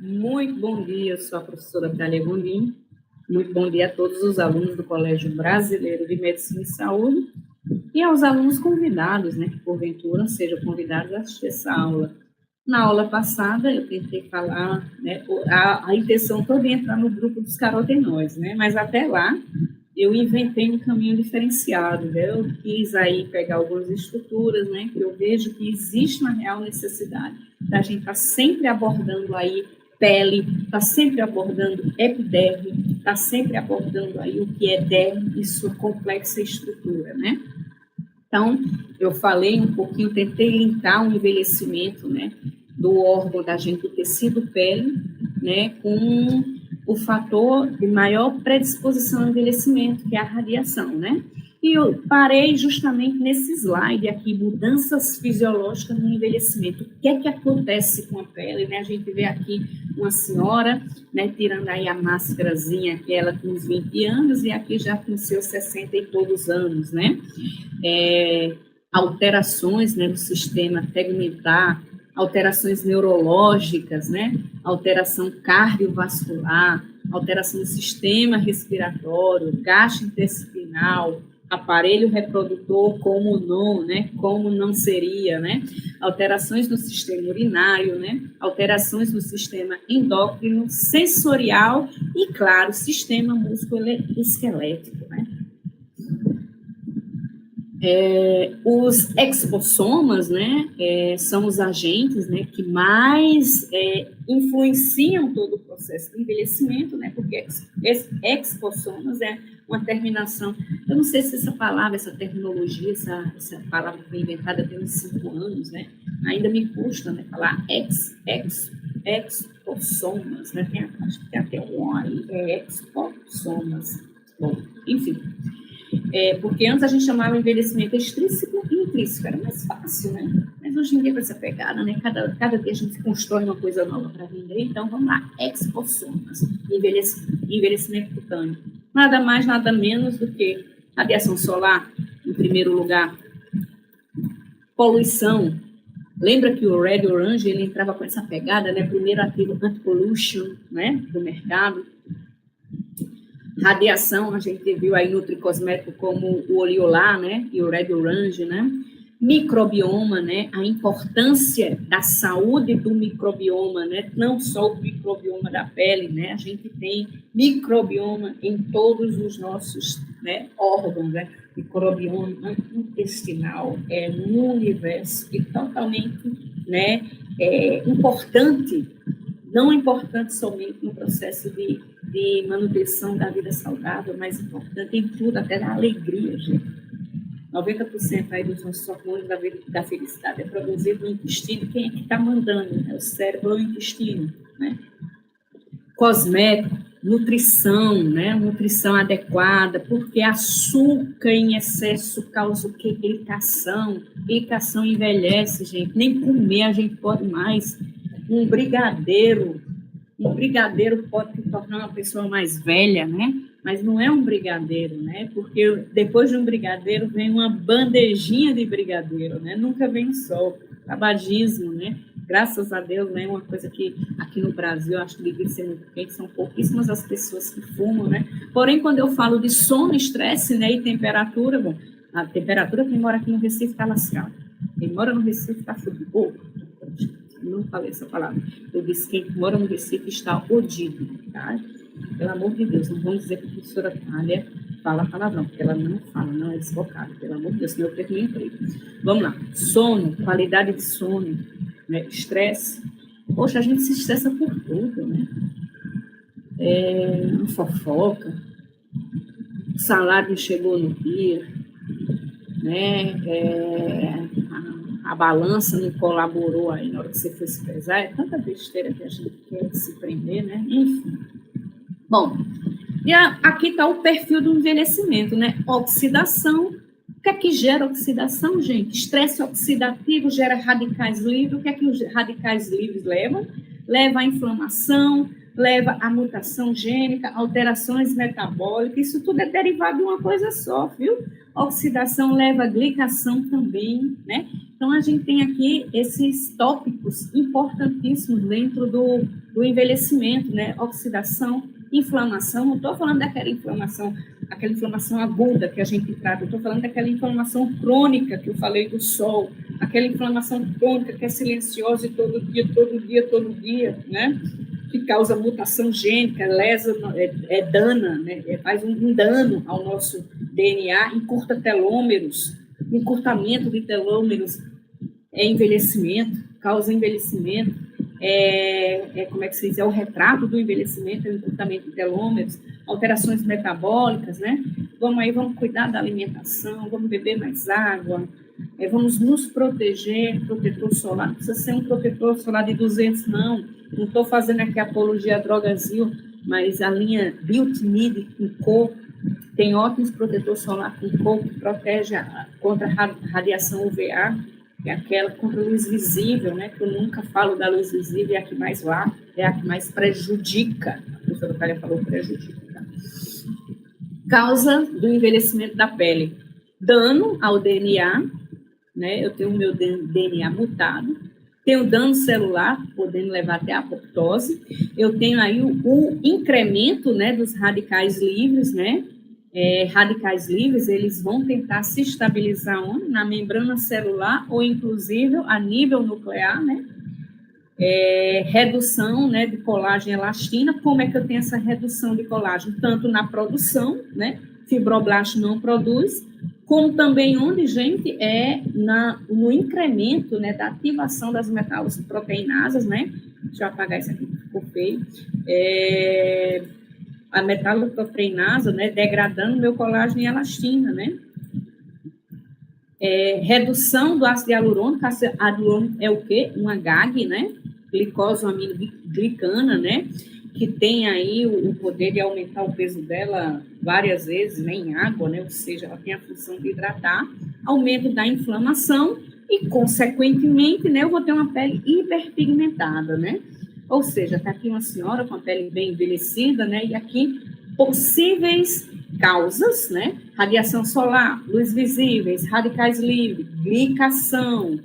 Muito bom dia, eu sou a professora Thalia Gondim. Muito bom dia a todos os alunos do Colégio Brasileiro de Medicina e Saúde e aos alunos convidados, que porventura sejam convidados a assistir essa aula. Na aula passada, eu tentei falar, a intenção toda é entrar no grupo dos carotenóides, mas até lá eu inventei um caminho diferenciado, eu quis aí pegar algumas estruturas, que eu vejo que existe uma real necessidade da gente estar sempre abordando aí pele, está sempre abordando epiderme, está sempre abordando aí o que é derme e sua complexa estrutura, Então, eu falei um pouquinho, tentei linkar o envelhecimento, do órgão da gente, do tecido pele, com o fator de maior predisposição ao envelhecimento, que é a radiação, E eu parei justamente nesse slide aqui, mudanças fisiológicas no envelhecimento. O que é que acontece com a pele, A gente vê aqui uma senhora, tirando aí a máscarazinha, aquela com uns 20 anos, e aqui já com seus 60 e poucos anos, alterações, no sistema tegumentar, alterações neurológicas, alteração cardiovascular, alteração do sistema respiratório, gastrointestinal, aparelho reprodutor, como não seria, alterações no sistema urinário, alterações no sistema endócrino, sensorial e, claro, sistema musculoesquelético, Os expossomas, são os agentes, que mais influenciam todo o processo de envelhecimento, porque expossomas é uma terminação, eu não sei se essa palavra, essa terminologia, essa palavra foi inventada tem uns 5 anos, ainda me custa, falar expossomas, acho que tem até um O aí, expossomas, bom, enfim. Porque antes a gente chamava envelhecimento extrínseco e intrínseco, era mais fácil, Mas hoje em dia, com essa pegada, cada dia a gente constrói uma coisa nova para vender, então vamos lá, expossomas, envelhecimento cutâneo. Nada mais, nada menos do que radiação solar, em primeiro lugar, poluição. Lembra que o Red Orange, ele entrava com essa pegada, primeiro ativo anti-pollution, do mercado. Radiação, a gente viu aí no tricosmético como o Oliolar, e o Red Orange, Microbioma, a importância da saúde do microbioma, não só o microbioma da pele, a gente tem microbioma em todos os nossos órgãos, microbioma intestinal é um universo que totalmente importante, não importante somente no processo de manutenção da vida saudável, mas importante em tudo, até na alegria, gente. 90% aí dos nossos hormônios da felicidade é produzido no intestino. Quem é que está mandando? O cérebro ou o intestino, Cosmético, nutrição, nutrição adequada, porque açúcar em excesso causa o quê? Glicação. Glicação envelhece, gente. Nem comer a gente pode mais. Um brigadeiro pode te tornar uma pessoa mais velha, Mas não é um brigadeiro, Porque depois de um brigadeiro vem uma bandejinha de brigadeiro, Nunca vem só. Tabagismo, Graças a Deus, uma coisa que aqui no Brasil, acho que devia ser muito quente, são pouquíssimas as pessoas que fumam, Porém, quando eu falo de sono, estresse, e temperatura, bom, a temperatura quem mora aqui no Recife está lascado. Quem mora no Recife está fudido. Não falei essa palavra. Eu disse que quem mora no Recife está odido, tá? Pelo amor de Deus, não vamos dizer que a professora Thalia fala palavrão, porque ela não fala, não é desfocada, pelo amor de Deus, senão eu perco meu emprego. Vamos lá. Sono, qualidade de sono, estresse. Poxa, a gente se estressa por tudo, Fofoca, o salário não chegou no dia, a balança não colaborou aí na hora que você foi se pesar, é tanta besteira que a gente quer se prender, Enfim. Bom, e aqui está o perfil do envelhecimento, Oxidação. O que é que gera oxidação, gente? Estresse oxidativo gera radicais livres. O que é que os radicais livres levam? Leva à inflamação, leva à mutação gênica, alterações metabólicas. Isso tudo é derivado de uma coisa só, viu? Oxidação leva a glicação também, Então, a gente tem aqui esses tópicos importantíssimos dentro do envelhecimento, né? Oxidação, inflamação. Não estou falando daquela inflamação aguda que a gente trata, eu estou falando daquela inflamação crônica que eu falei do sol, aquela inflamação crônica que é silenciosa e todo dia, né? Que causa mutação gênica, lesa, dana, né? Faz um dano ao nosso DNA, encurta telômeros, encurtamento de telômeros, envelhecimento, causa envelhecimento, como é que se diz? É o retrato do envelhecimento, é o encurtamento de telômeros, alterações metabólicas, né? Vamos cuidar da alimentação, vamos beber mais água, vamos nos proteger, protetor solar, não precisa ser um protetor solar de 200, não estou fazendo aqui apologia à drogazil, mas a linha Biotinide com cor tem ótimos protetor solar com cor que protege contra a radiação UVA, que é aquela contra a luz visível, né? Que eu nunca falo da luz visível, é a que mais é a que mais prejudica. A professora Thalia falou prejudica. Tá? Causa do envelhecimento da pele. Dano ao DNA, né? Eu tenho o meu DNA mutado. Tenho dano celular, podendo levar até a apoptose. Eu tenho aí o incremento, né, dos radicais livres, né? Radicais livres, eles vão tentar se estabilizar onde? Na membrana celular ou, inclusive, a nível nuclear, né? Redução, né, de colágeno e elastina. Como é que eu tenho essa redução de colágeno? Tanto na produção, né? Fibroblasto não produz, como também onde, gente, no incremento, né, da ativação das metaloproteinasas, né? Deixa eu apagar isso aqui, ficou feio. A metaloproteinasa, né, degradando meu colágeno e elastina, né? Redução do ácido hialurônico. Ácido hialurônico é o quê? Uma GAG, né? Glicosamina-glicana, né? Que tem aí o poder de aumentar o peso dela várias vezes, né, em água, né? Ou seja, ela tem a função de hidratar, aumento da inflamação e, consequentemente, né, eu vou ter uma pele hiperpigmentada, né? Ou seja, está aqui uma senhora com a pele bem envelhecida, né? E aqui possíveis causas, né? Radiação solar, luz visíveis, radicais livres, glicação,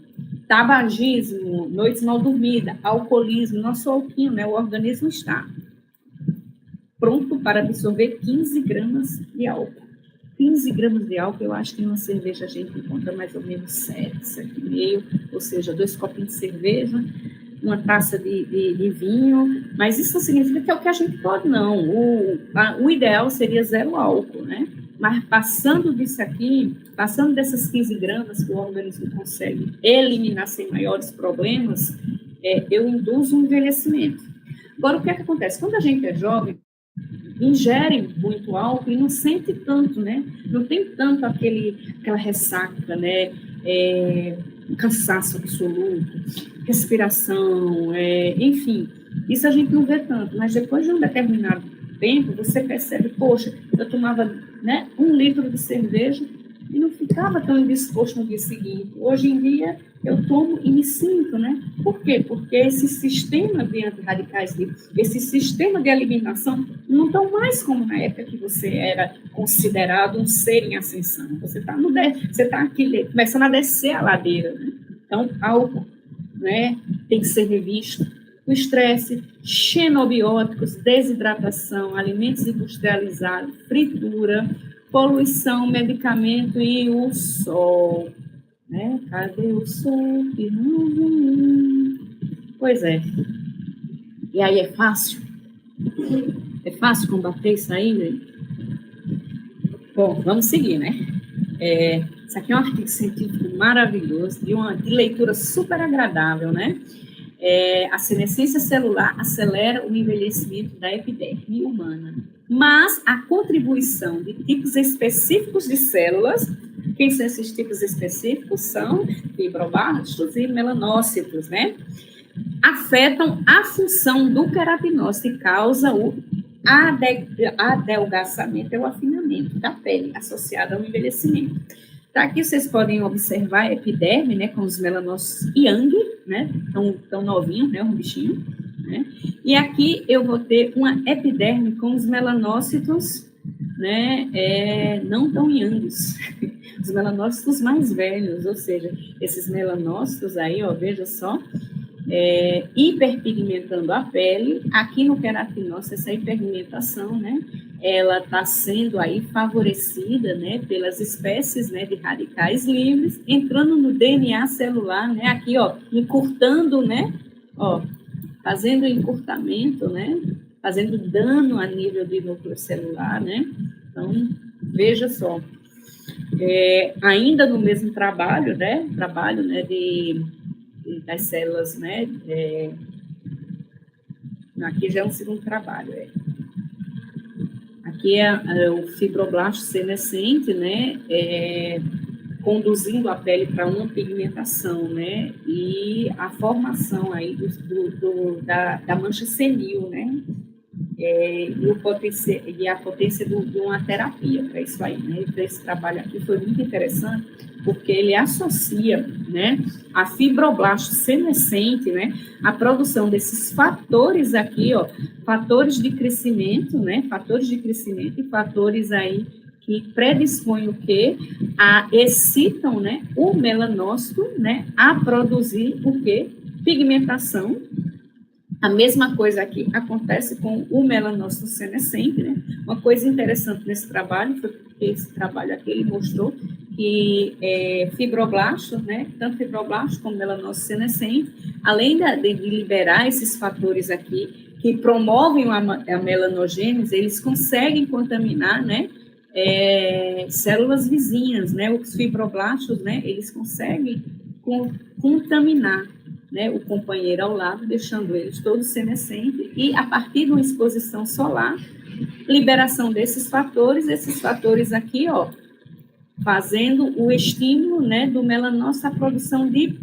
tabagismo, noites mal dormidas, alcoolismo, nosso alquinho, né? O organismo está pronto para absorver 15 gramas de álcool. 15 gramas de álcool, eu acho que em uma cerveja a gente encontra mais ou menos 7, 7,5, ou seja, 2 copinhos de cerveja, uma taça de vinho, mas isso não significa que é o que a gente pode, não. O ideal seria 0 álcool, né? Mas passando disso aqui, passando dessas 15 gramas que o organismo consegue eliminar sem maiores problemas, eu induzo um envelhecimento. Agora, o que é que acontece? Quando a gente é jovem, ingere muito álcool e não sente tanto, né? Não tem tanto aquela ressaca, né? Cansaço absoluto, respiração, enfim, isso a gente não vê tanto, mas depois de um determinado tempo, você percebe, poxa, eu tomava, né, 1 litro de cerveja e não ficava tão indisposto no dia seguinte. Hoje em dia, eu tomo e me sinto, né? Por quê? Porque esse sistema de antirradicais, esse sistema de alimentação, não estão mais como na época que você era considerado um ser em ascensão. Você está aqui começando a descer a ladeira, né? Então, álcool, né, tem que ser revisto. O estresse, xenobióticos, desidratação, alimentos industrializados, fritura, poluição, medicamento e o sol. Né? Cadê o sol que não vem? Pois é. E aí é fácil? É fácil combater isso aí, né? Bom, vamos seguir, né? Isso aqui é um artigo científico maravilhoso, de leitura super agradável, né? A senescência celular acelera o envelhecimento da epiderme humana, mas a contribuição de tipos específicos de células, quem são esses tipos específicos? São fibroblastos e melanócitos, né? Afetam a função do queratinócito e causa o adelgaçamento, o afinamento da pele, associado ao envelhecimento. Tá, aqui vocês podem observar a epiderme, né, com os melanócitos yang, né, tão novinhos, né, um bichinho, né, e aqui eu vou ter uma epiderme com os melanócitos, né, não tão yangs, os melanócitos mais velhos, ou seja, esses melanócitos aí, ó, veja só, hiperpigmentando a pele. Aqui no queratinócito, essa hiperpigmentação, né, ela está sendo aí favorecida, né, pelas espécies, né, de radicais livres, entrando no DNA celular, né, aqui, ó, encurtando, né, ó, fazendo encurtamento, né, fazendo dano a nível de núcleo celular, né. Então, veja só, ainda no mesmo trabalho, né, das células, né, aqui já é um segundo trabalho, aqui é o fibroblasto senescente, né, conduzindo a pele para uma pigmentação, né, e a formação aí da mancha senil, né, e a potência de uma terapia para isso aí, né, e esse trabalho aqui foi muito interessante, porque ele associa, né, a fibroblasto senescente, né, a produção desses fatores aqui, ó, fatores de crescimento, né, fatores de crescimento e fatores aí que predispõem o quê? Excitam, né, o melanócito, né, a produzir o quê? Pigmentação. A mesma coisa aqui acontece com o melanócito senescente, né? Uma coisa interessante nesse trabalho foi porque esse trabalho aqui ele mostrou que fibroblastos, né? Tanto fibroblastos como melanócito senescente, além de liberar esses fatores aqui que promovem a melanogênese, eles conseguem contaminar, né? Células vizinhas, né? Os fibroblastos, né? Eles conseguem contaminar, né, o companheiro ao lado, deixando eles todos senescentes, e a partir de uma exposição solar, liberação desses fatores aqui, ó, fazendo o estímulo, né, do melanócito à produção de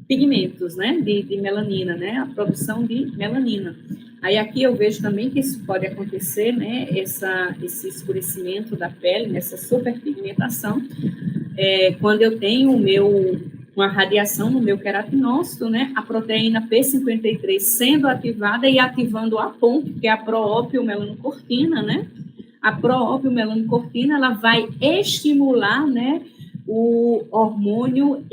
pigmentos, né, de melanina, né, a produção de melanina. Aí aqui eu vejo também que isso pode acontecer, né, esse escurecimento da pele, essa superpigmentação, quando eu tenho uma radiação no meu queratinócito, né, a proteína P53 sendo ativada e ativando a POMP, que é a proópio-melanocortina, né, a proópio-melanocortina, ela vai estimular, né, o hormônio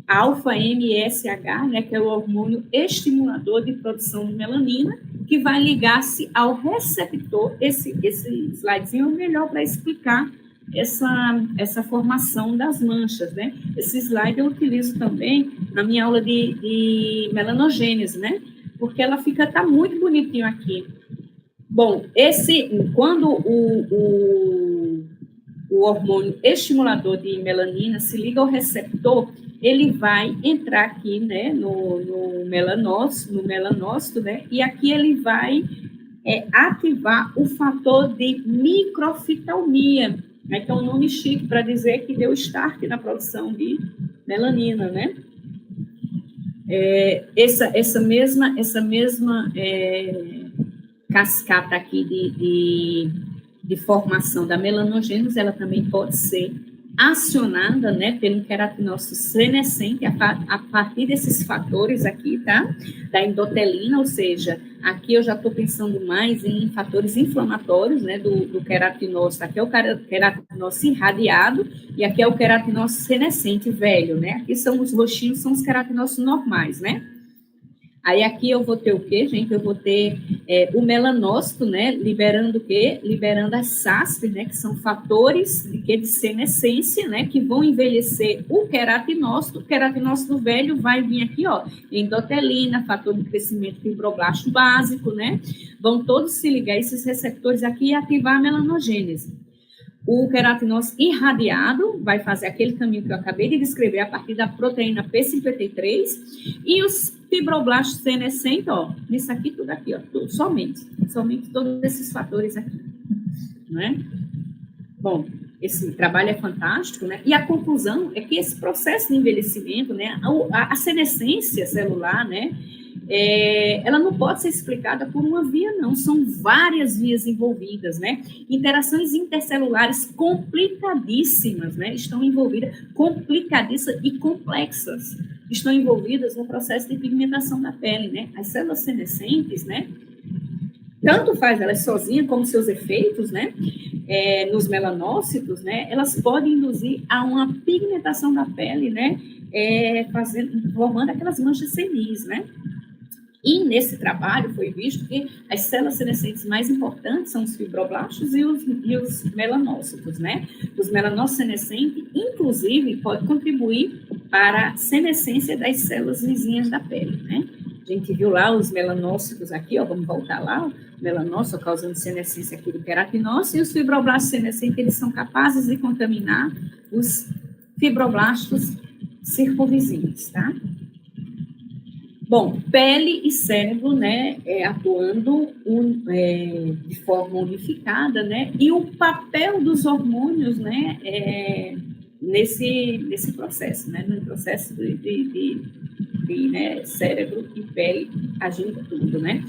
alfa-MSH, né, que é o hormônio estimulador de produção de melanina, que vai ligar-se ao receptor. Esse slidezinho é melhor para explicar essa formação das manchas, né? Esse slide eu utilizo também na minha aula de melanogênese, né? Porque ela tá muito bonitinho aqui. Bom, quando o hormônio estimulador de melanina se liga ao receptor, ele vai entrar aqui, né, no melanócito, né? E aqui ele vai ativar o fator de microfitalmia, né, que é um nome chique para dizer que deu start na produção de melanina, né? Essa mesma cascata aqui de formação da melanogênese, ela também pode ser acionada, né, pelo queratinócito senescente a partir desses fatores aqui, tá? Da endotelina, ou seja, aqui eu já estou pensando mais em fatores inflamatórios, né, do queratinócito. Aqui é o queratinócito irradiado e aqui é o queratinócito senescente velho, né? Aqui são os roxinhos, são os queratinócitos normais, né? Aí aqui eu vou ter o quê, gente? Eu vou ter o melanócito, né? Liberando o quê? Liberando as SASP, né? Que são fatores de senescência, né? Que vão envelhecer o queratinócito. O queratinócito velho vai vir aqui, ó, endotelina, fator de crescimento fibroblasto básico, né? Vão todos se ligar esses receptores aqui e ativar a melanogênese. O queratinócito irradiado vai fazer aquele caminho que eu acabei de descrever a partir da proteína P53 e os fibroblastos senescentes, ó, isso aqui, tudo aqui, ó, somente todos esses fatores aqui, né? Bom, esse trabalho é fantástico, né? E a conclusão é que esse processo de envelhecimento, né, a senescência celular, né, ela não pode ser explicada por uma via, não. São várias vias envolvidas, né? Interações intercelulares complicadíssimas, né? Estão envolvidas, complicadíssimas e complexas. Estão envolvidas no processo de pigmentação da pele, né? As células senescentes, né? Tanto faz elas sozinhas como seus efeitos, né? nos melanócitos, né, elas podem induzir a uma pigmentação da pele, né, formando aquelas manchas senis, né? E nesse trabalho foi visto que as células senescentes mais importantes são os fibroblastos e os melanócitos, né? Os melanócitos senescentes, inclusive, podem contribuir para a senescência das células lisinhas da pele, né? A gente viu lá os melanócitos aqui, ó, vamos voltar lá, o melanócito causando senescência aqui do queratinócito, e os fibroblastos senescentes, eles são capazes de contaminar os fibroblastos circunvizinhos, tá? Bom, pele e cérebro, né, atuando de forma unificada, né, e o papel dos hormônios, né, nesse processo, né, no processo de né, cérebro e pele agindo tudo, né.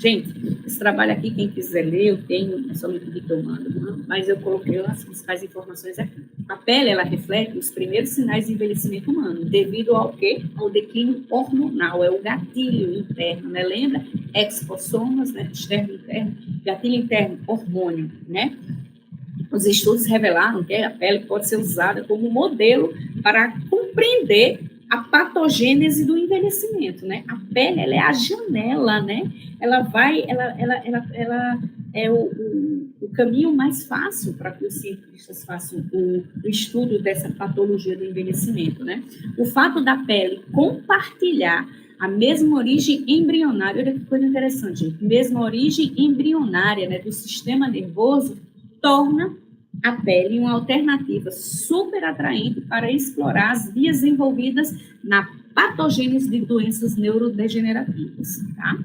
Gente, esse trabalho aqui, quem quiser ler, eu tenho, é só me pedir que eu mando, mas eu coloquei as principais informações aqui. A pele, ela reflete os primeiros sinais de envelhecimento humano, devido ao quê? Ao declínio hormonal, é o gatilho interno, né? Lembra? Expossomas, né? Externo, interno, gatilho interno, hormônio, né? Os estudos revelaram que a pele pode ser usada como modelo para compreender a patogênese do envelhecimento, né? A pele, ela é a janela, né? Ela é o caminho mais fácil para que os cientistas façam o estudo dessa patologia do envelhecimento, né? O fato da pele compartilhar a mesma origem embrionária, olha que coisa interessante, gente, mesma origem embrionária, né, do sistema nervoso, torna a pele uma alternativa super atraente para explorar as vias envolvidas na patogênese de doenças neurodegenerativas, tá?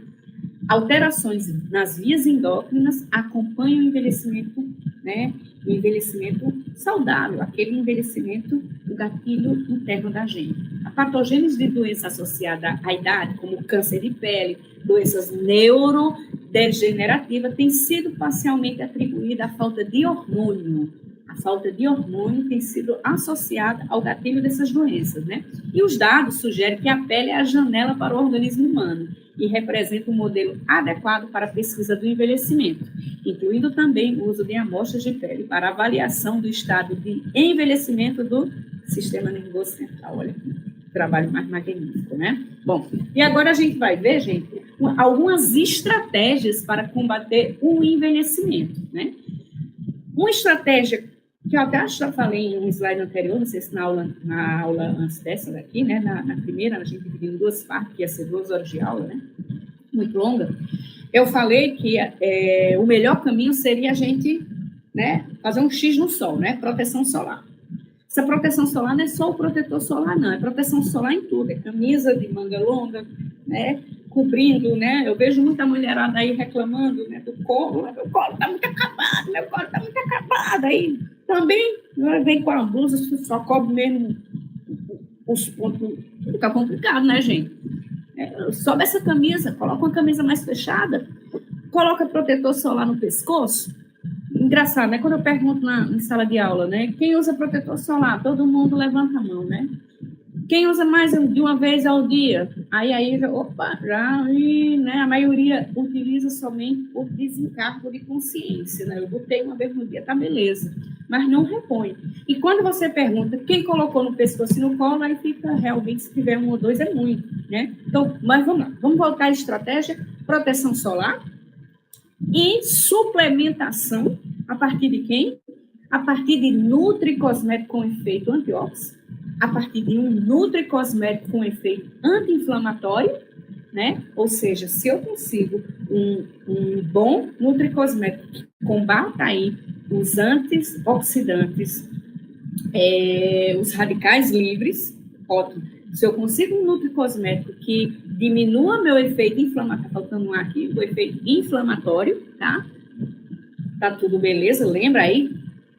Alterações nas vias endócrinas acompanham o envelhecimento, né? O envelhecimento saudável, aquele envelhecimento do gatilho interno da gente. A patogênese de doença associada à idade, como câncer de pele, doenças neurodegenerativas, tem sido parcialmente atribuída à falta de hormônio. A falta de hormônio tem sido associada ao gatilho dessas doenças, né? E os dados sugerem que a pele é a janela para o organismo humano e representa um modelo adequado para a pesquisa do envelhecimento, incluindo também o uso de amostras de pele para avaliação do estado de envelhecimento do sistema nervoso central. Olha que trabalho mais magnífico, né? Bom, e agora a gente vai ver, gente, algumas estratégias para combater o envelhecimento, né? Uma estratégia que eu até acho que já falei em um slide anterior, não sei se na aula antes dessa daqui, né? Na primeira, a gente dividiu em duas partes, que ia ser 2 horas de aula, né? Muito longa. Eu falei que o melhor caminho seria a gente, né, fazer um X no sol, né? Proteção solar. Essa proteção solar não é só o protetor solar, não. É proteção solar em tudo. É camisa de manga longa, né? Cobrindo, né? Eu vejo muita mulherada aí reclamando, né, do colo. Meu colo está muito acabado, meu colo está muito acabado. Aí também vem com a blusa, só cobre mesmo os pontos. Fica complicado, né, gente? Sobe essa camisa, coloca uma camisa mais fechada, coloca protetor solar no pescoço. Engraçado, né? Quando eu pergunto em sala de aula, né? Quem usa protetor solar? Todo mundo levanta a mão, né? Quem usa mais de uma vez ao dia? Aí né? A maioria utiliza somente por desencargo de consciência, né? Eu botei uma vez no dia, tá beleza, mas não repõe. E quando você pergunta quem colocou no pescoço e no colo, aí fica realmente, se tiver 1 ou 2 é muito, né? Então, mas vamos lá, vamos voltar à estratégia: proteção solar e suplementação. A partir de quem? A partir de nutricosmético com efeito antioxidante, a partir de um nutricosmético com efeito anti-inflamatório, né? Ou seja, se eu consigo um bom nutricosmético que combata aí os antioxidantes, os radicais livres, ótimo. Se eu consigo um nutricosmético que diminua meu efeito inflamatório, tá faltando um aqui, o efeito inflamatório, tá? Tá tudo beleza, lembra aí?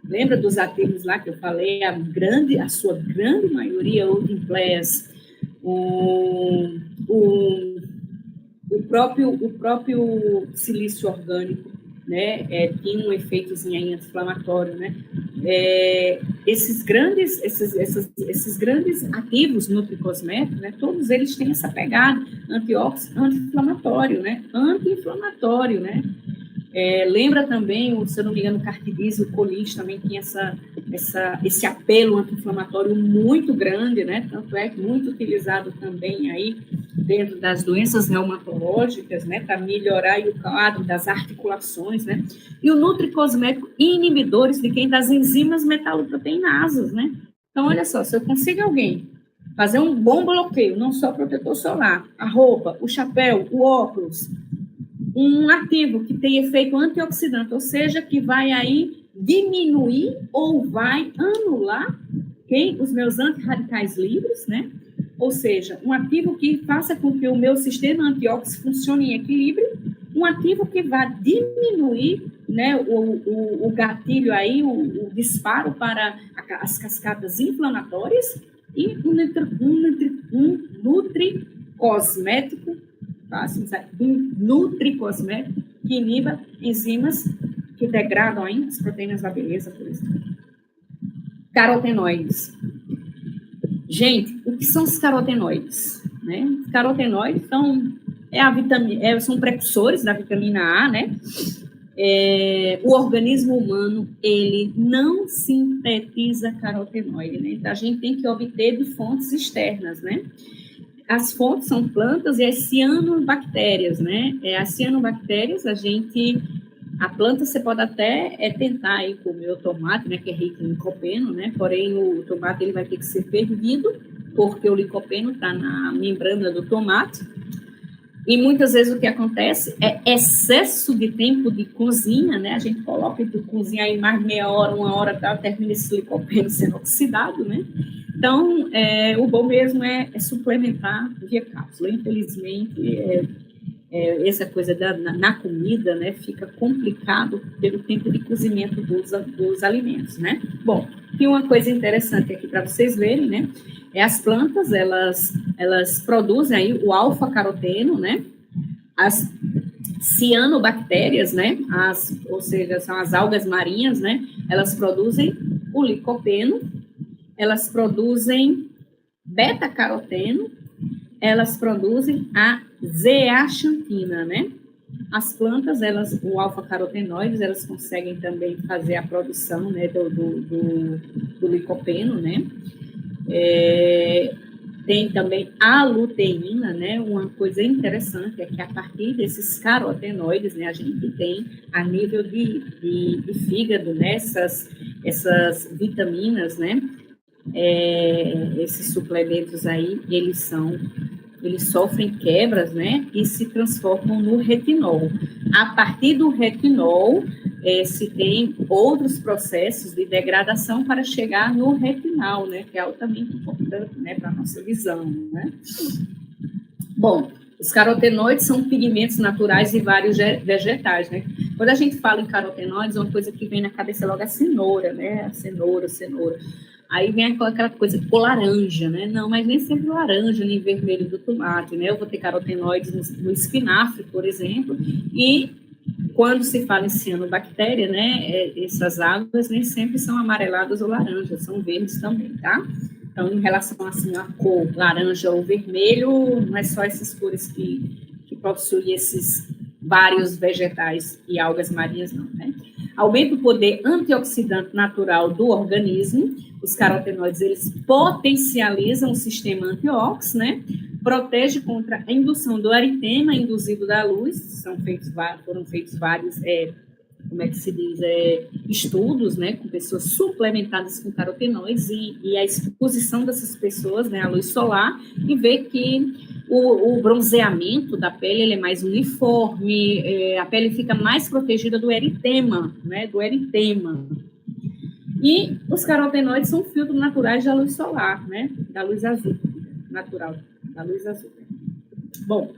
Lembra dos ativos lá que eu falei? A sua grande maioria, o Imples, o próprio silício orgânico, né? Tem um efeitozinho aí anti-inflamatório, né? Esses grandes ativos nutricosméticos, né? Todos eles têm essa pegada anti-inflamatório, né? Anti-inflamatório, né? Lembra também, se eu não me engano, o Cartidis, o Colis também tinha esse apelo anti-inflamatório muito grande, né? Tanto é que muito utilizado também aí dentro das doenças reumatológicas, né? Para melhorar aí o quadro das articulações, né? E o nutricosmético inibidores de quem? Das enzimas metaloproteinasas, né? Então, olha só, se eu consigo alguém fazer um bom bloqueio, não só protetor solar, a roupa, o chapéu, o óculos, um ativo que tem efeito antioxidante, ou seja, que vai aí diminuir ou vai anular os meus antirradicais livres, né? Ou seja, um ativo que faça com que o meu sistema antióxido funcione em equilíbrio, um ativo que vai diminuir, né, o gatilho aí, o disparo para as cascatas inflamatórias e um nutricosmético, um nutricosmético que iniba enzimas que degradam aí as proteínas da beleza, por exemplo. Carotenoides. Gente, o que são os carotenoides? Né? Os carotenoides são precursores da vitamina A, né? O organismo humano, ele não sintetiza carotenoide, né? Então, a gente tem que obter de fontes externas, né? As fontes são plantas e as cianobactérias, né? As cianobactérias, a planta você pode até tentar aí comer o tomate, né, que é rico em licopeno, né? Porém, o tomate ele vai ter que ser fervido, porque o licopeno está na membrana do tomate. E muitas vezes o que acontece é excesso de tempo de cozinha, né? A gente coloca e cozinha aí mais meia hora, uma hora, tá, termina esse licopeno sendo oxidado, né? Então, o bom mesmo é suplementar via cápsula. Infelizmente, essa coisa na comida, né, fica complicado pelo tempo de cozimento dos alimentos, né? Bom, tem uma coisa interessante aqui para vocês verem, né? As plantas, elas produzem aí o alfa-caroteno, né? As cianobactérias, né? Ou seja, são as algas marinhas, né? Elas produzem o licopeno, elas produzem beta-caroteno, elas produzem a zeaxantina, né? As plantas, o alfa-carotenoides, elas conseguem também fazer a produção, né, do licopeno, né? Tem também a luteína, né? Uma coisa interessante é que a partir desses carotenoides, né, a gente tem a nível de fígado, né, essas vitaminas, né? Esses suplementos aí, eles sofrem quebras, né, e se transformam no retinol. A partir do retinol, se tem outros processos de degradação para chegar no retinal, né, que é altamente importante, né, para a nossa visão, né. Bom, os carotenoides são pigmentos naturais de vários vegetais, né. Quando a gente fala em carotenoides, uma coisa que vem na cabeça logo é a cenoura, né, a cenoura. Aí vem aquela coisa cor laranja, né? Não, mas nem sempre laranja, nem vermelho do tomate, né? Eu vou ter carotenoides no espinafre, por exemplo, e quando se fala em cianobactéria, né? Essas águas nem sempre são amareladas ou laranjas, são verdes também, tá? Então, em relação assim, à cor laranja ou vermelho, não é só essas cores que possuem esses vários vegetais e algas marinhas, não, né? Aumenta o poder antioxidante natural do organismo. Os carotenoides, eles potencializam o sistema antioxidante, né? Protege contra a indução do eritema induzido da luz. Foram feitos vários, estudos, né? Com pessoas suplementadas com carotenoides e a exposição dessas pessoas, né, à luz solar, e ver que o bronzeamento da pele ele é mais uniforme, a pele fica mais protegida do eritema, né? E os carotenoides são filtros naturais da luz solar, né? Da luz azul, natural, da luz azul. Bom,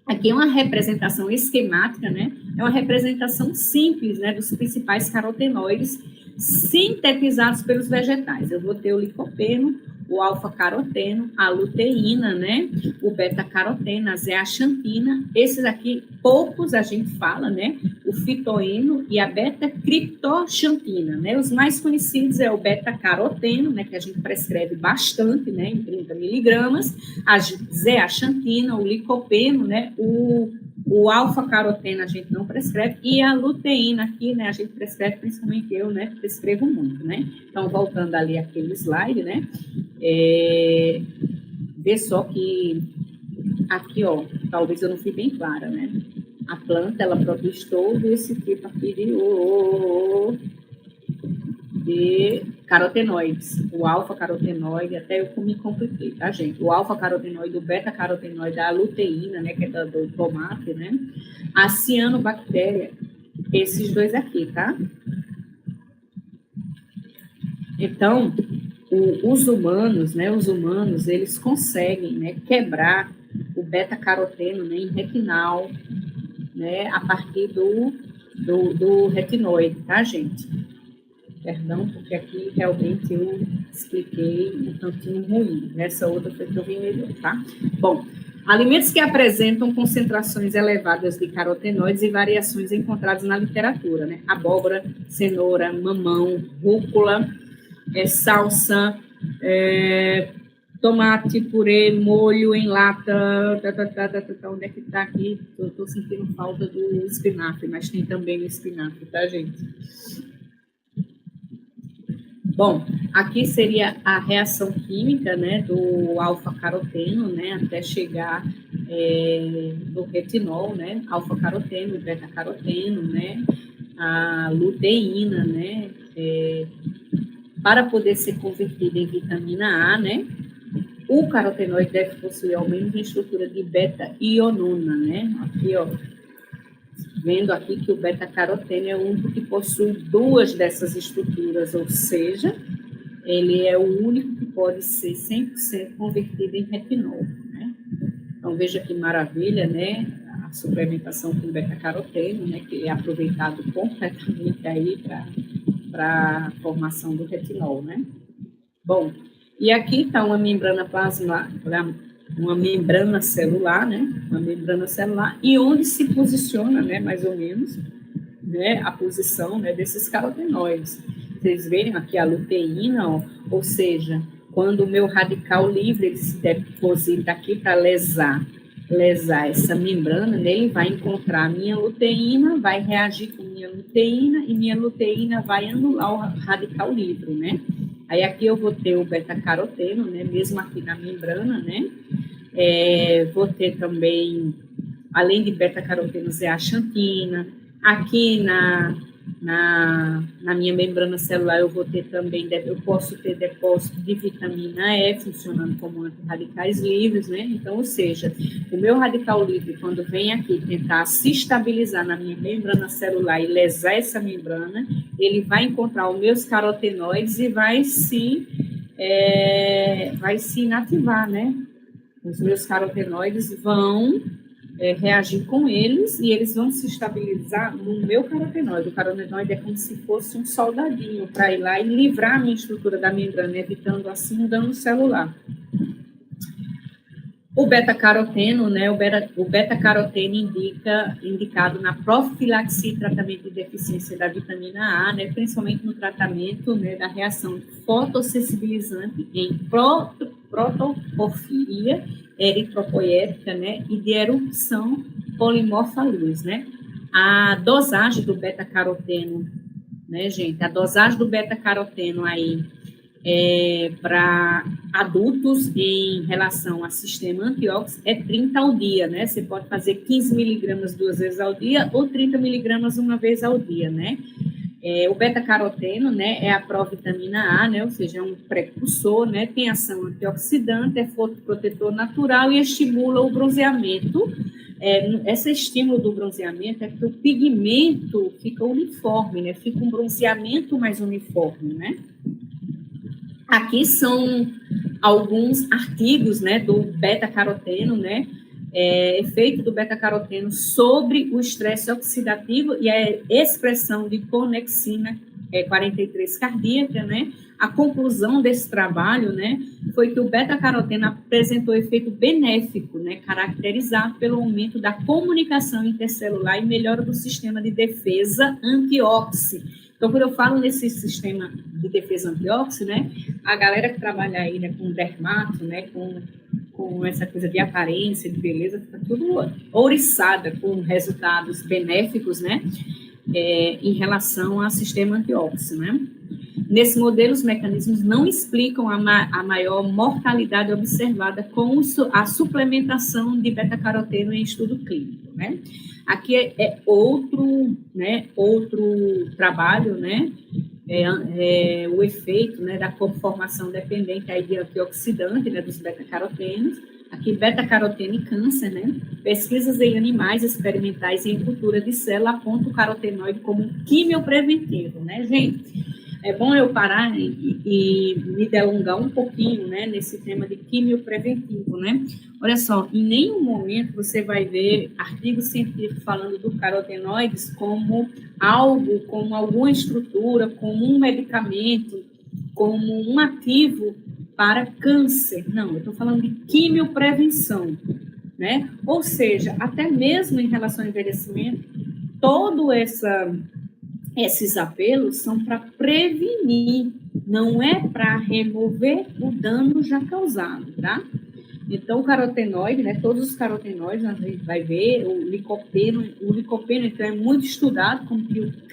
aqui é uma representação esquemática, né? É uma representação simples, né, dos principais carotenoides sintetizados pelos vegetais. Eu vou ter o licopeno, o alfa-caroteno, a luteína, né? O beta-caroteno, a zeaxantina. Esses aqui, poucos a gente fala, né? O fitoíno e a beta-criptoxantina, né? Os mais conhecidos é o beta-caroteno, né? Que a gente prescreve bastante, né? Em 30 miligramas. A zeaxantina, o licopeno, né? O O alfa-caroteno a gente não prescreve, e a luteína aqui, né, a gente prescreve, principalmente eu, né, prescrevo muito, né? Então, voltando ali àquele slide, né, vê só que aqui, ó, talvez eu não fui bem clara, né? A planta, ela produz todo esse tipo aqui de carotenoides, o alfa-carotenoide, até eu me compliquei, tá, gente? O alfa-carotenoide, o beta-carotenoide, a luteína, né, que é do tomate, né? A cianobactéria, esses dois aqui, tá? Então, os humanos, né, eles conseguem, né, quebrar o beta-caroteno, né, em retinal, né, a partir do retinoide, tá, gente? Perdão, porque aqui realmente eu expliquei um tantinho ruim. Nessa outra foi que eu vi melhor, tá? Bom, alimentos que apresentam concentrações elevadas de carotenoides e variações encontradas na literatura, né? Abóbora, cenoura, mamão, rúcula, salsa, tomate, purê, molho em lata, onde é que tá aqui? Eu tô sentindo falta do espinafre, mas tem também o espinafre, tá, gente? Bom, aqui seria a reação química, né, do alfa-caroteno, né, até chegar no retinol, né, alfa-caroteno, beta-caroteno, né, a luteína, né, para poder ser convertida em vitamina A, né, o carotenoide deve possuir ao menos uma estrutura de beta-ionona, né, aqui, ó, vendo aqui que o beta-caroteno é o único que possui duas dessas estruturas, ou seja, ele é o único que pode ser 100% convertido em retinol, né? Então, veja que maravilha, né? A suplementação com beta-caroteno, né? Que é aproveitado completamente aí para a formação do retinol, né? Bom, e aqui está uma membrana plasmática, uma membrana celular, né? Uma membrana celular, e onde se posiciona, né, mais ou menos, né, a posição, né, desses carotenoides. Vocês veem aqui a luteína, ó, ou seja, quando o meu radical livre ele se deposita aqui para lesar essa membrana, né, ele vai encontrar a minha luteína, vai reagir com minha luteína, e minha luteína vai anular o radical livre, né? Aí aqui eu vou ter o beta-caroteno, né, mesmo aqui na membrana, né? Vou ter também, além de beta-caroteno, zeaxantina. Aqui na minha membrana celular eu vou ter também, eu posso ter depósito de vitamina E, funcionando como antirradicais livres, né? Então, ou seja, o meu radical livre, quando vem aqui tentar se estabilizar na minha membrana celular e lesar essa membrana, ele vai encontrar os meus carotenoides e vai se inativar, né? Os meus carotenoides vão reagir com eles e eles vão se estabilizar no meu carotenoide. O carotenoide é como se fosse um soldadinho para ir lá e livrar a minha estrutura da membrana, evitando assim um dano celular. O beta-caroteno, né? O beta-caroteno indicado na profilaxia e tratamento de deficiência da vitamina A, né? Principalmente no tratamento, né, da reação fotossensibilizante em protoporfiria eritropoética, né? E de erupção polimorfa luz, né? A dosagem do beta-caroteno, né, gente? A dosagem do beta-caroteno aí para adultos em relação ao sistema antióxido é 30 ao dia, né? Você pode fazer 15 miligramas 2 vezes ao dia ou 30 miligramas uma vez ao dia, né? O beta-caroteno, né, é a provitamina A, né? Ou seja, é um precursor, né? Tem ação antioxidante, é fotoprotetor natural e estimula o bronzeamento. Esse estímulo do bronzeamento é que o pigmento fica uniforme, né? Fica um bronzeamento mais uniforme, né? Aqui são alguns artigos, né, do beta-caroteno, né, efeito do beta-caroteno sobre o estresse oxidativo e a expressão de conexina 43 cardíaca, né. A conclusão desse trabalho, né, foi que o beta-caroteno apresentou efeito benéfico, né, caracterizado pelo aumento da comunicação intercelular e melhora do sistema de defesa antióxido. Então, quando eu falo nesse sistema de defesa antióxido, né, a galera que trabalha aí, né, com dermato, né, com com essa coisa de aparência, de beleza, fica tudo ouriçada, com resultados benéficos, né? Em relação ao sistema antióxido, né? Nesse modelo, os mecanismos não explicam a maior mortalidade observada com a suplementação de beta-caroteno em estudo clínico, né? Aqui é outro trabalho, né? O efeito, né, da conformação dependente aí de antioxidante, né, dos beta-carotenos. Aqui, beta-caroteno e câncer, né? Pesquisas em animais experimentais em cultura de célula apontam o carotenoide como quimiopreventivo, né, gente? É bom eu parar e me delongar um pouquinho, né, nesse tema de quimiopreventivo, né? Olha só, em nenhum momento você vai ver artigos científicos falando do carotenoides como algo, como alguma estrutura, como um medicamento, como um ativo para câncer. Não, eu estou falando de quimioprevenção, né? Ou seja, até mesmo em relação ao envelhecimento, todo esses apelos são para prevenir, não é para remover o dano já causado, tá? Então, o carotenoide, né, todos os carotenoides, a gente vai ver, o licopeno, então, é muito estudado como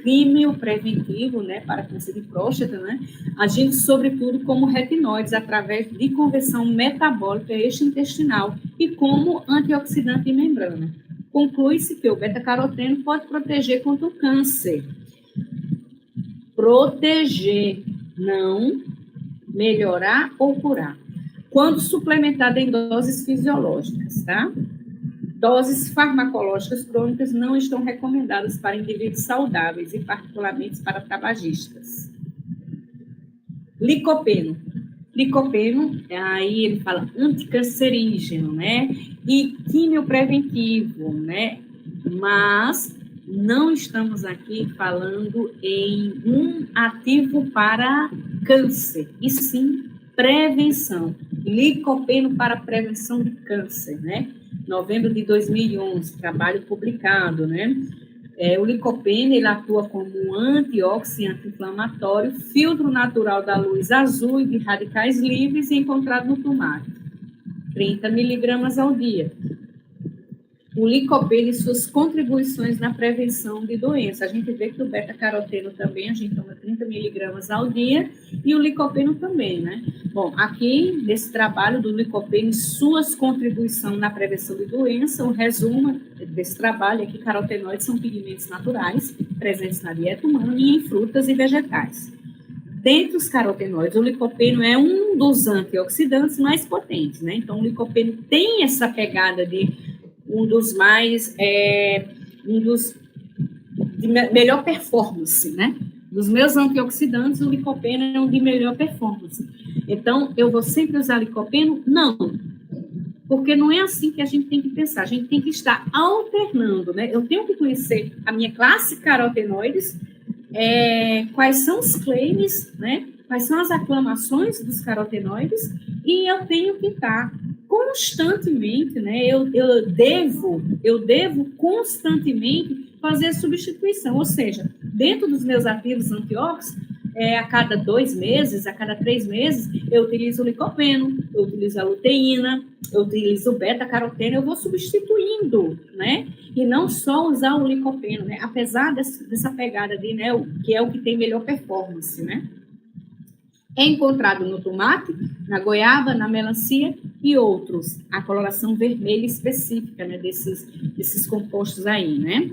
quimiopreventivo, né, para câncer de próstata, né, agindo, sobretudo, como retinoides, através de conversão metabólica extraintestinal e como antioxidante de membrana. Conclui-se que o beta-caroteno pode proteger contra o câncer. Proteger, não melhorar ou curar. Quando suplementado em doses fisiológicas, tá? Doses farmacológicas crônicas não estão recomendadas para indivíduos saudáveis e particularmente para tabagistas. Licopeno. Licopeno, aí ele fala anticancerígeno, né? E quimiopreventivo, né? Mas não estamos aqui falando em um ativo para câncer, e sim prevenção. Licopeno para prevenção de câncer, né? Novembro de 2011, trabalho publicado, né? O licopeno, ele atua como um antioxidante anti-inflamatório, filtro natural da luz azul e de radicais livres encontrado no tomate. 30 miligramas ao dia. O licopeno e suas contribuições na prevenção de doenças. A gente vê que o beta-caroteno também, a gente toma 30 miligramas ao dia, e o licopeno também, né? Bom, aqui, nesse trabalho do licopeno e suas contribuições na prevenção de doença, o resumo desse trabalho é que carotenoides são pigmentos naturais, presentes na dieta humana e em frutas e vegetais. Dentre os carotenoides, o licopeno é um dos antioxidantes mais potentes, né? Então, o licopeno tem essa pegada de de melhor performance, né? Dos meus antioxidantes, o licopeno é um de melhor performance. Então, eu vou sempre usar licopeno? Não, porque não é assim que a gente tem que pensar. A gente tem que estar alternando, né? Eu tenho que conhecer a minha classe carotenoides, quais são os claims, né? Quais são as aclamações dos carotenoides, e eu tenho que estar constantemente, né? Eu devo constantemente fazer a substituição, ou seja, dentro dos meus ativos antióxidantes, a cada 2 meses, a cada 3 meses, eu utilizo o licopeno, eu utilizo a luteína, eu utilizo o beta-caroteno, eu vou substituindo, né? E não só usar o licopeno, né? Apesar dessa pegada de, né, que é o que tem melhor performance, né? É encontrado no tomate, na goiaba, na melancia e outros. A coloração vermelha específica, né, desses compostos aí, né?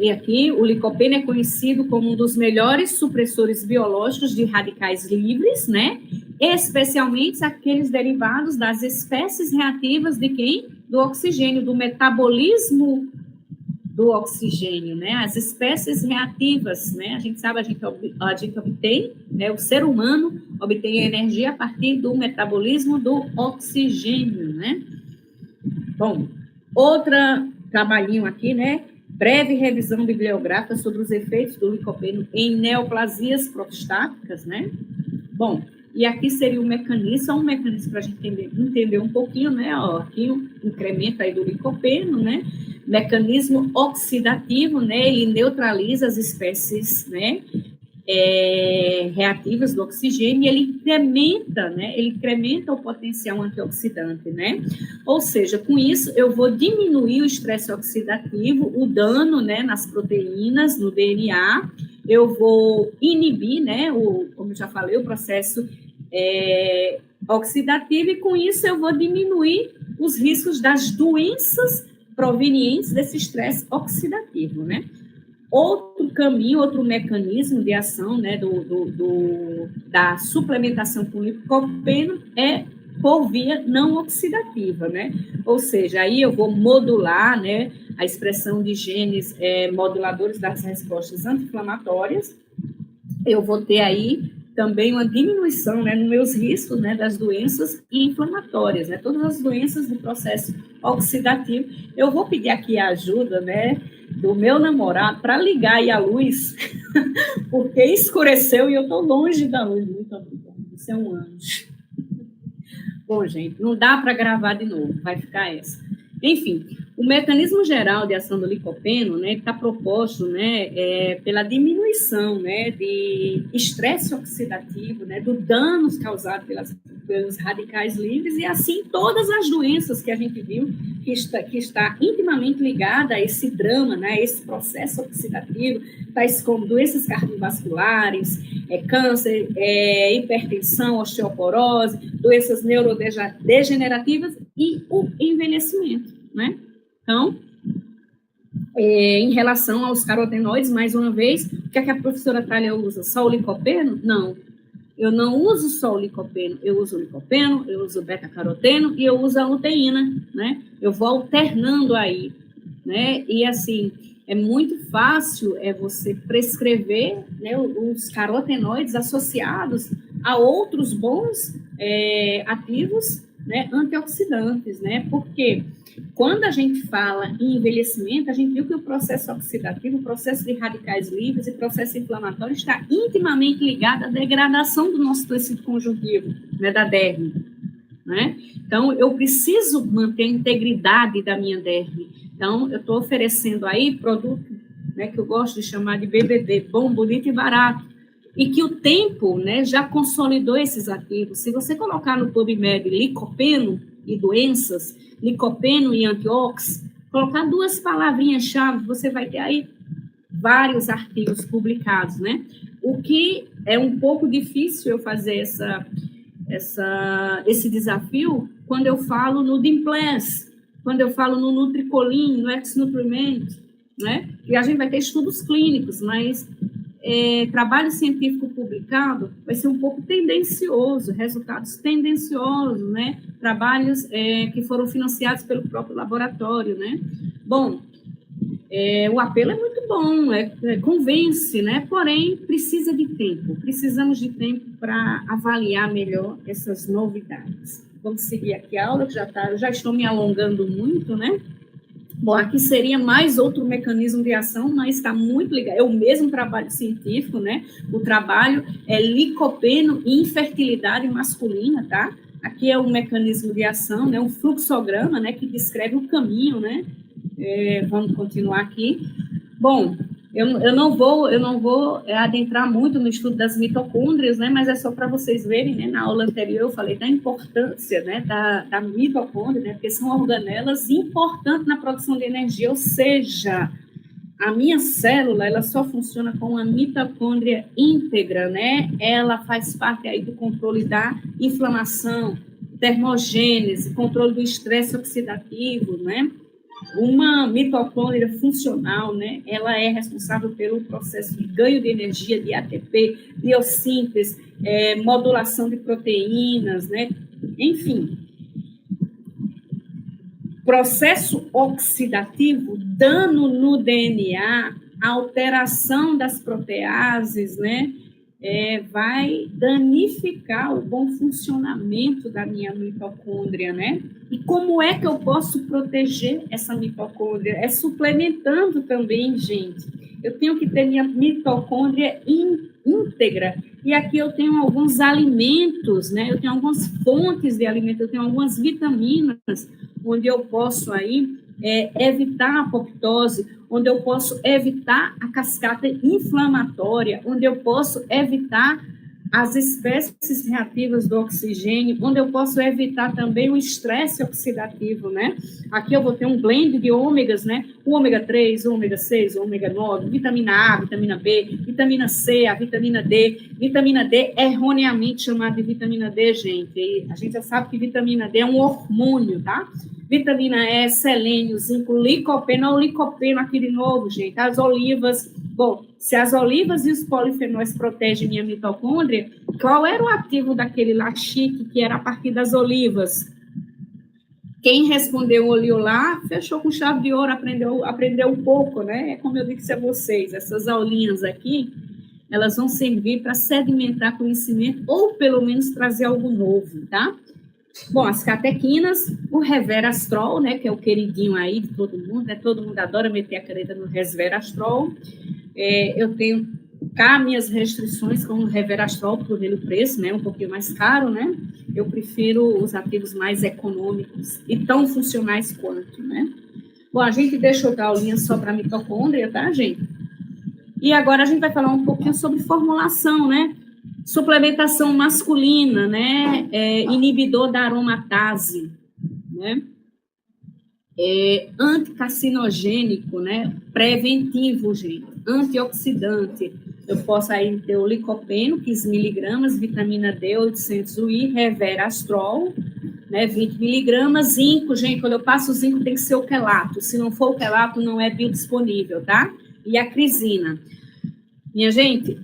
E aqui o licopeno é conhecido como um dos melhores supressores biológicos de radicais livres, né? Especialmente aqueles derivados das espécies reativas de quem? Do oxigênio, do metabolismo do oxigênio, né? As espécies reativas, né? A gente sabe, a gente obtém, né? O ser humano obtém a energia a partir do metabolismo do oxigênio, né? Bom, outro trabalhinho aqui, né? Breve revisão bibliográfica sobre os efeitos do licopeno em neoplasias prostáticas, né? Bom, e aqui seria um mecanismo, só um mecanismo para a gente entender um pouquinho, né? Ó, aqui um incremento aí do licopeno, né? Mecanismo oxidativo, né? Ele neutraliza as espécies, né? reativas do oxigênio, e ele incrementa, né? Ele incrementa o potencial antioxidante, né? Ou seja, com isso eu vou diminuir o estresse oxidativo, o dano, né, nas proteínas, no DNA, eu vou inibir, né, como eu já falei, o processo oxidativo, e com isso eu vou diminuir os riscos das doenças provenientes desse estresse oxidativo, né? Outro caminho, outro mecanismo de ação, né, da suplementação com licopeno é por via não oxidativa, né? Ou seja, aí eu vou modular, né, a expressão de genes moduladores das respostas anti-inflamatórias. Eu vou ter aí também uma diminuição, né, nos meus riscos, né, das doenças inflamatórias, né? Todas as doenças do processo oxidativo. Eu vou pedir aqui a ajuda, né, do meu namorado para ligar aí a luz, porque escureceu e eu estou longe da luz. Muito obrigada, você é um anjo. Bom, gente, não dá para gravar de novo, vai ficar essa. Enfim, o mecanismo geral de ação do licopeno, né, está proposto, né, pela diminuição, né, de estresse oxidativo, né, do danos causados pelos radicais livres, e assim todas as doenças que a gente viu que está intimamente ligada a esse drama, né, a esse processo oxidativo, tais como doenças cardiovasculares, câncer, hipertensão, osteoporose, doenças neurodegenerativas e o envelhecimento, né? Então, em relação aos carotenoides, mais uma vez, o que é que a professora Thalia usa? Só o licopeno? Não. Eu não uso só o licopeno, eu uso o licopeno, eu uso o beta-caroteno e eu uso a luteína, né? Eu vou alternando aí, né? E assim, é muito fácil você prescrever, né, os carotenoides associados a outros bons ativos, né, antioxidantes, né? Porque quando a gente fala em envelhecimento, a gente viu que o processo oxidativo, o processo de radicais livres e processo inflamatório está intimamente ligado à degradação do nosso tecido conjuntivo, né, da derme, né? Então, eu preciso manter a integridade da minha derme. Então, eu estou oferecendo aí produto, né, que eu gosto de chamar de BBB, bom, bonito e barato, e que o tempo, né, já consolidou esses ativos. Se você colocar no PubMed licopeno e doenças, licopeno e antiox, colocar duas palavrinhas-chave, você vai ter aí vários artigos publicados, né? O que é um pouco difícil eu fazer esse desafio quando eu falo no Dimples, quando eu falo no Nutricolin, no Ex-Nutriment, né? E a gente vai ter estudos clínicos, mas trabalho científico publicado vai ser um pouco tendencioso, resultados tendenciosos, né? Trabalhos que foram financiados pelo próprio laboratório, né? Bom, o apelo é muito bom, convence, né? Porém, precisa de tempo, precisamos de tempo para avaliar melhor essas novidades. Vamos seguir aqui a aula, que eu já estou me alongando muito, né? Bom, aqui seria mais outro mecanismo de ação, mas está muito ligado. É o mesmo trabalho científico, né? O trabalho é licopeno e infertilidade masculina, tá? Aqui é um mecanismo de ação, né? Um fluxograma, né? Que descreve o caminho, né? Vamos continuar aqui. Bom, eu não vou adentrar muito no estudo das mitocôndrias, né? Mas é só para vocês verem, né? Na aula anterior eu falei da importância, né? Da mitocôndria, né? Porque são organelas importantes na produção de energia, ou seja, a minha célula, ela só funciona com uma mitocôndria íntegra, né? Ela faz parte aí do controle da inflamação, termogênese, controle do estresse oxidativo, né? Uma mitocôndria funcional, né, ela é responsável pelo processo de ganho de energia, de ATP, biossíntese, modulação de proteínas, né, enfim. Processo oxidativo, dano no DNA, alteração das proteases, né, vai danificar o bom funcionamento da minha mitocôndria, né? E como é que eu posso proteger essa mitocôndria? É suplementando também, gente. Eu tenho que ter minha mitocôndria íntegra. E aqui eu tenho alguns alimentos, né? Eu tenho algumas fontes de alimentos, eu tenho algumas vitaminas, onde eu posso aí evitar a apoptose, onde eu posso evitar a cascata inflamatória, onde eu posso evitar as espécies reativas do oxigênio, onde eu posso evitar também o estresse oxidativo, né? Aqui eu vou ter um blend de ômegas, né? O ômega 3, o ômega 6, o ômega 9, vitamina A, vitamina B, vitamina C, a vitamina D. Vitamina D é erroneamente chamada de vitamina D, gente. E a gente já sabe que vitamina D é um hormônio, tá? Vitamina E, selênio, zinco, licopeno. Olha o licopeno aqui de novo, gente. As olivas. Bom, se as olivas e os polifenóis protegem minha mitocôndria, qual era o ativo daquele laxique que era a partir das olivas? Quem respondeu olhou lá, fechou com chave de ouro, aprendeu um pouco, né? Como eu disse a vocês, essas aulinhas aqui, elas vão servir para sedimentar conhecimento ou pelo menos trazer algo novo, tá? Bom, as catequinas, o resveratrol, né, que é o queridinho aí de todo mundo, né? Todo mundo adora meter a caneta no resveratrol. Eu tenho cá minhas restrições com o resveratrol por ele o preço, né, um pouquinho mais caro, né? Eu prefiro os ativos mais econômicos e tão funcionais quanto, né? Bom, a gente deixou a aulinha só para mitocôndria, tá, gente? E agora a gente vai falar um pouquinho sobre formulação, né? Suplementação masculina, né? Inibidor da aromatase, né? Anticarcinogênico, né? Preventivo, gente. Antioxidante. Eu posso aí ter o licopeno, 15 miligramas, vitamina D, 800 UI, resveratrol, né? 20 miligramas, zinco, gente. Quando eu passo o zinco, tem que ser o quelato. Se não for o quelato, não é biodisponível, tá? E a crisina. Minha gente,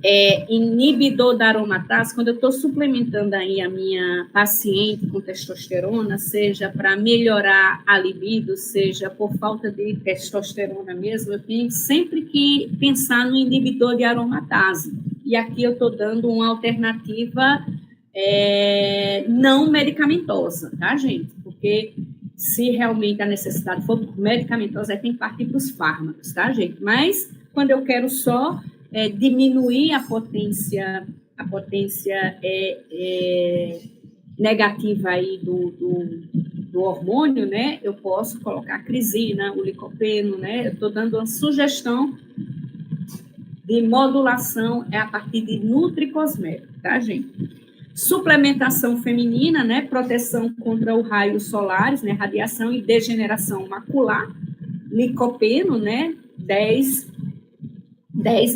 inibidor da aromatase, quando eu estou suplementando aí a minha paciente com testosterona, seja para melhorar a libido, seja por falta de testosterona mesmo, eu tenho sempre que pensar no inibidor de aromatase. E aqui eu estou dando uma alternativa não medicamentosa, tá, gente? Porque se realmente a necessidade for medicamentosa, tem que partir para os fármacos, tá, gente? Mas quando eu quero só diminuir a potência negativa aí do hormônio, né? Eu posso colocar a crisina, o licopeno, né? Eu estou dando uma sugestão de modulação a partir de nutricosmético, tá, gente? Suplementação feminina, né? Proteção contra o raio solares, né? Radiação e degeneração macular, licopeno, né? 10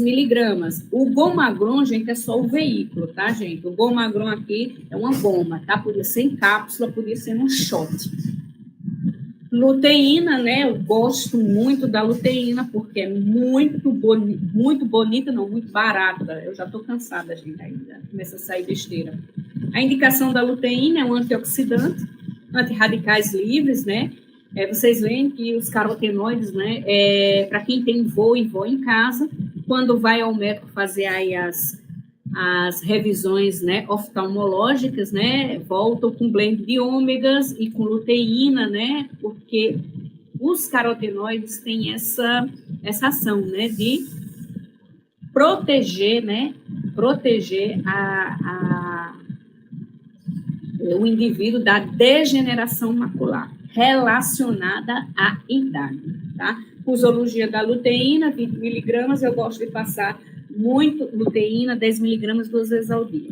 miligramas. O gomagron, gente, é só o veículo, tá, gente? O gomagron aqui é uma goma, tá? Podia ser em cápsula, podia ser num shot. Luteína, né? Eu gosto muito da luteína, porque é muito bonita, não, muito barata. Eu já tô cansada, gente, ainda começa a sair besteira. A indicação da luteína é um antioxidante, antirradicais livres, né? Vocês veem que os carotenoides, né? Para quem tem voo em casa, quando vai ao médico fazer aí as revisões, né, oftalmológicas, né, voltam com blend de ômegas e com luteína, né, porque os carotenoides têm essa ação, né, de proteger, né, o indivíduo da degeneração macular relacionada à idade, tá? Posologia da luteína, 20 miligramas, eu gosto de passar muito luteína, 10 miligramas 2 vezes ao dia.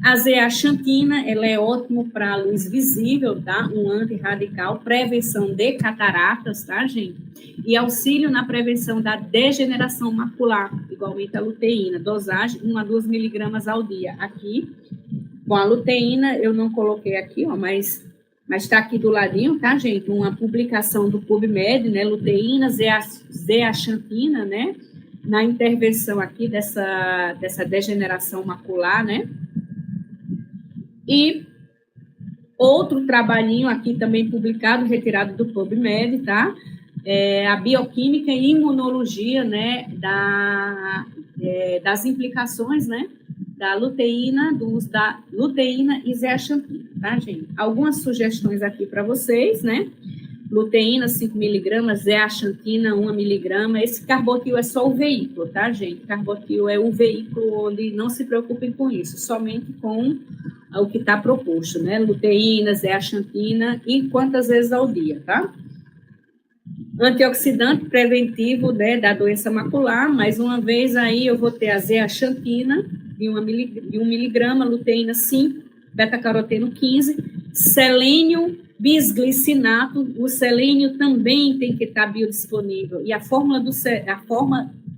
A zeaxantina, ela é ótimo para luz visível, tá? Um antirradical, prevenção de cataratas, tá, gente? E auxílio na prevenção da degeneração macular, igualmente a luteína, dosagem 1 a 2 miligramas ao dia. Aqui, bom, a luteína eu não coloquei aqui, ó, mas está aqui do ladinho, tá, gente? Uma publicação do PubMed, né? Luteína, zeaxantina, né? Na intervenção aqui dessa degeneração macular, né? E outro trabalhinho aqui também publicado, retirado do PubMed, tá? A bioquímica e imunologia, né? Das implicações, né? Da luteína, do uso da luteína e zeaxantina, tá, gente? Algumas sugestões aqui para vocês, né? Luteína, 5 miligramas, zeaxantina, 1 miligrama. Esse carbotil é só o veículo, tá, gente? Carbotil é o veículo onde não se preocupem com isso, somente com o que está proposto, né? Luteína, zeaxantina e quantas vezes ao dia, tá? antioxidante preventivo, né, da doença macular. Mais uma vez aí eu vou ter a zeaxantina de 1 miligrama, luteína 5, beta-caroteno 15, selênio bisglicinato. O selênio também tem que estar biodisponível, e a forma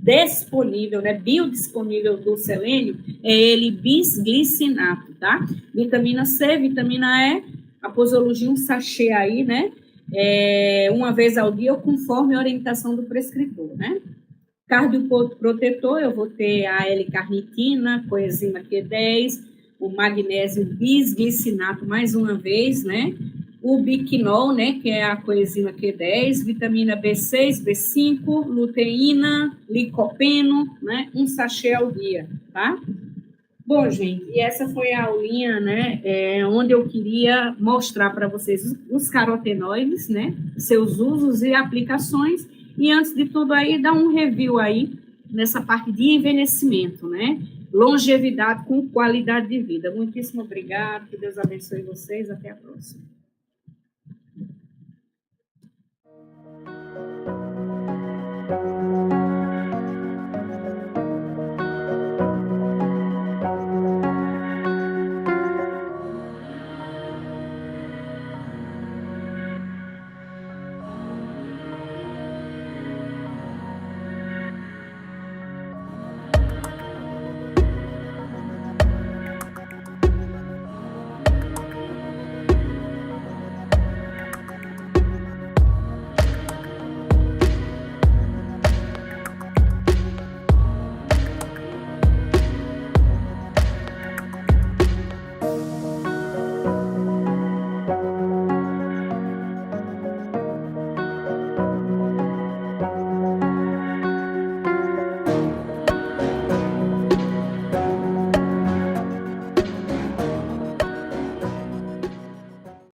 disponível, né, biodisponível do selênio é ele bisglicinato, tá? Vitamina C, vitamina E, a posologia, um sachê aí, né, uma vez ao dia, ou conforme a orientação do prescritor, né? Cardioprotetor, eu vou ter a L-carnitina, coenzima Q10, o magnésio bisglicinato, mais uma vez, né? O biquinol, né, que é a coenzima Q10, vitamina B6, B5, luteína, licopeno, né, um sachê ao dia, tá? Bom, gente, e essa foi a aulinha, né, onde eu queria mostrar para vocês os carotenoides, né, seus usos e aplicações, e antes de tudo aí, dar um review aí nessa parte de envelhecimento, né, longevidade com qualidade de vida. Muitíssimo obrigado, que Deus abençoe vocês, até a próxima.